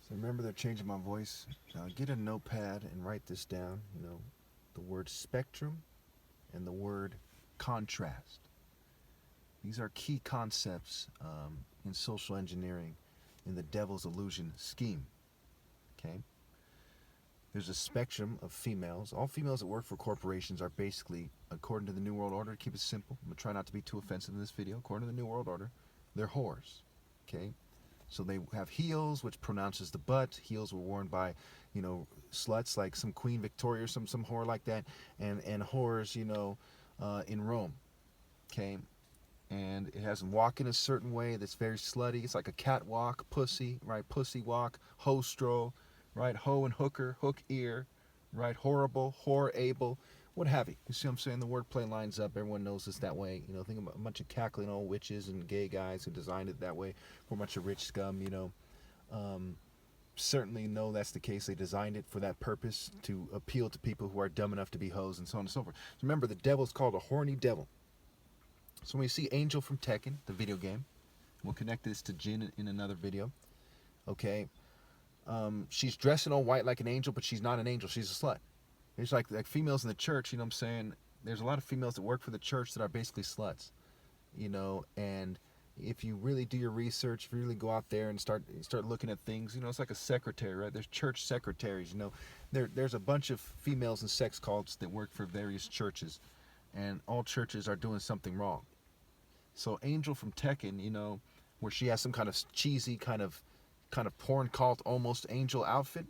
So remember, they're changing my voice. Get a notepad and write this down. The word spectrum and the word contrast. These are key concepts in social engineering, in the devil's illusion scheme. Okay? There's a spectrum of females. All females that work for corporations are basically, according to the New World Order, to keep it simple, I'm going to try not to be too offensive in this video, according to the New World Order, they're whores. Okay? So they have heels, which pronounces the butt. Heels were worn by, sluts like some Queen Victoria or some whore like that, and whores, in Rome. Okay? And it has them walk in a certain way that's very slutty. It's like a catwalk, pussy, right? Pussy walk, hoe stroll, right? Hoe and hooker, hook ear, right? Horrible, whore able, what have you. You see what I'm saying? The wordplay lines up. Everyone knows it's that way. Think about a bunch of cackling old witches and gay guys who designed it that way for a bunch of rich scum, certainly know that's the case. They designed it for that purpose, to appeal to people who are dumb enough to be hoes and so on and so forth. So remember, the devil's called a horny devil. So when we see Angel from Tekken, the video game, we'll connect this to Jin in another video. Okay, she's dressed in all white like an angel, but she's not an angel. She's a slut. There's like females in the church. You know what I'm saying? There's a lot of females that work for the church that are basically sluts. And if you really do your research, if you really go out there and start looking at things, it's like a secretary, right? There's church secretaries. There's a bunch of females in sex cults that work for various churches, and all churches are doing something wrong. So Angel from Tekken, where she has some kind of cheesy kind of porn cult almost angel outfit,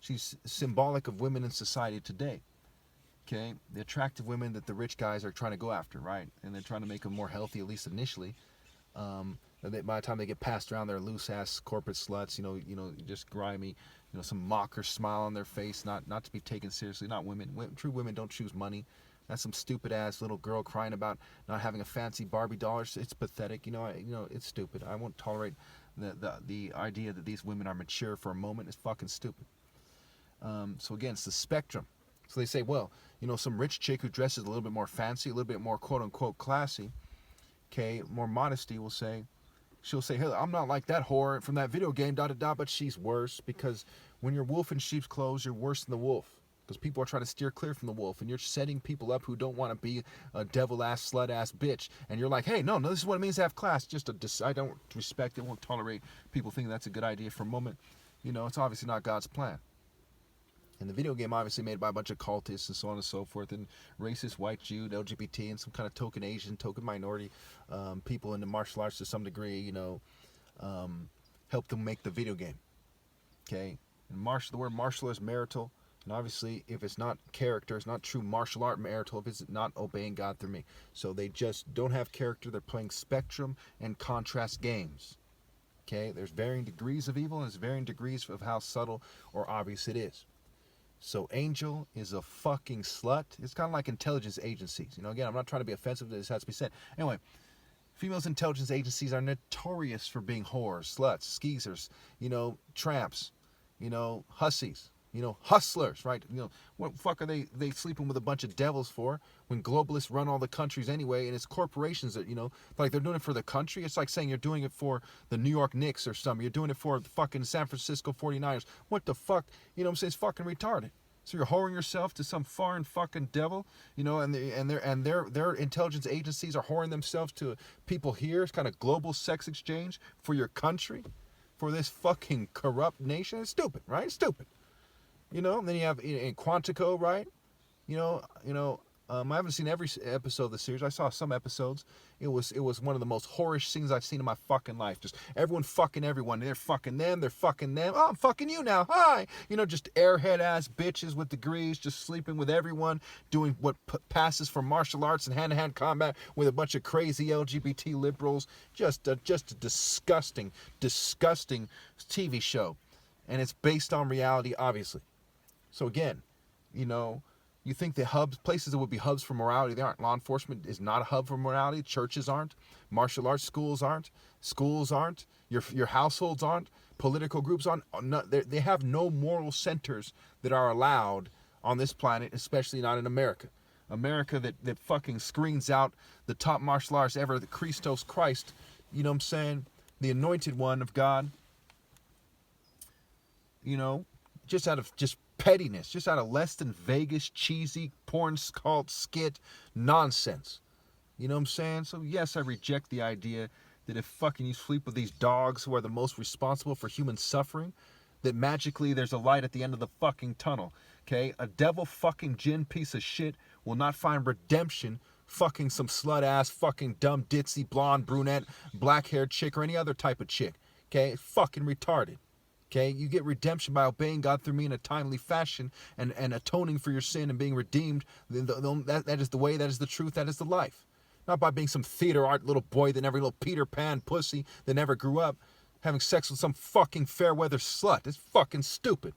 she's symbolic of women in society today. Okay, the attractive women that the rich guys are trying to go after, right? And they're trying to make them more healthy, at least initially. By the time they get passed around, they're loose ass corporate sluts, just grimy, some mocker smile on their face, not to be taken seriously. Not women. True women don't choose money. That's some stupid ass little girl crying about not having a fancy Barbie doll. It's pathetic. It's stupid. I won't tolerate the idea that these women are mature for a moment. It's fucking stupid. So again, it's the spectrum. So they say, well, some rich chick who dresses a little bit more fancy, a little bit more quote unquote classy, okay, more modesty, she'll say, hey, I'm not like that whore from that video game, but she's worse, because when you're wolf in sheep's clothes, you're worse than the wolf. Because people are trying to steer clear from the wolf, and you're setting people up who don't want to be a devil-ass, slut-ass bitch. And you're like, hey, no, this is what it means to have class. I don't respect it, won't tolerate people thinking that's a good idea for a moment. It's obviously not God's plan. And the video game obviously made by a bunch of cultists and so on and so forth, and racist, white Jew, LGBT, and some kind of token Asian, token minority people in the martial arts to some degree, help them make the video game. Okay? And the word martial is marital. And obviously, if it's not character, it's not true martial art marital, if it's not obeying God through me. So they just don't have character. They're playing spectrum and contrast games. Okay? There's varying degrees of evil, and there's varying degrees of how subtle or obvious it is. So Angel is a fucking slut. It's kind of like intelligence agencies. Again, I'm not trying to be offensive. This has to be said. Anyway, females intelligence agencies are notorious for being whores, sluts, skeezers, tramps, hussies. Hustlers, right? What the fuck are they sleeping with a bunch of devils for when globalists run all the countries anyway, and it's corporations that, like they're doing it for the country? It's like saying you're doing it for the New York Knicks or something. You're doing it for the fucking San Francisco 49ers. What the fuck? I'm saying? It's fucking retarded. So you're whoring yourself to some foreign fucking devil, and their intelligence agencies are whoring themselves to people here. It's kind of global sex exchange for your country, for this fucking corrupt nation. It's stupid, right? It's stupid. And then you have in Quantico, right? I haven't seen every episode of the series. I saw some episodes. It was one of the most whorish things I've seen in my fucking life. Just everyone fucking everyone. They're fucking them. They're fucking them. Oh, I'm fucking you now. Hi. Just airhead ass bitches with degrees, just sleeping with everyone, doing what passes for martial arts and hand-to-hand combat with a bunch of crazy LGBT liberals. Just a disgusting TV show, and it's based on reality, obviously. So again, you think the places that would be hubs for morality, they aren't. Law enforcement is not a hub for morality. Churches aren't. Martial arts schools aren't. Schools aren't. Your households aren't. Political groups aren't. They have no moral centers that are allowed on this planet, especially not in America. America that fucking screens out the top martial arts ever, the Christos Christ, the anointed one of God. you know, just out of just pettiness, just out of less than Vegas, cheesy, porn cult skit nonsense. You know what I'm saying? So yes, I reject the idea that if fucking you sleep with these dogs who are the most responsible for human suffering, that magically there's a light at the end of the fucking tunnel. Okay? A devil fucking gin piece of shit will not find redemption fucking some slut ass fucking dumb ditzy blonde brunette black haired chick or any other type of chick. Okay? Fucking retarded. Okay, you get redemption by obeying God through me in a timely fashion and atoning for your sin and being redeemed. That is the way, that is the truth, that is the life. Not by being some theater art little boy that never, little Peter Pan pussy that never grew up, having sex with some fucking fair weather slut. It's fucking stupid.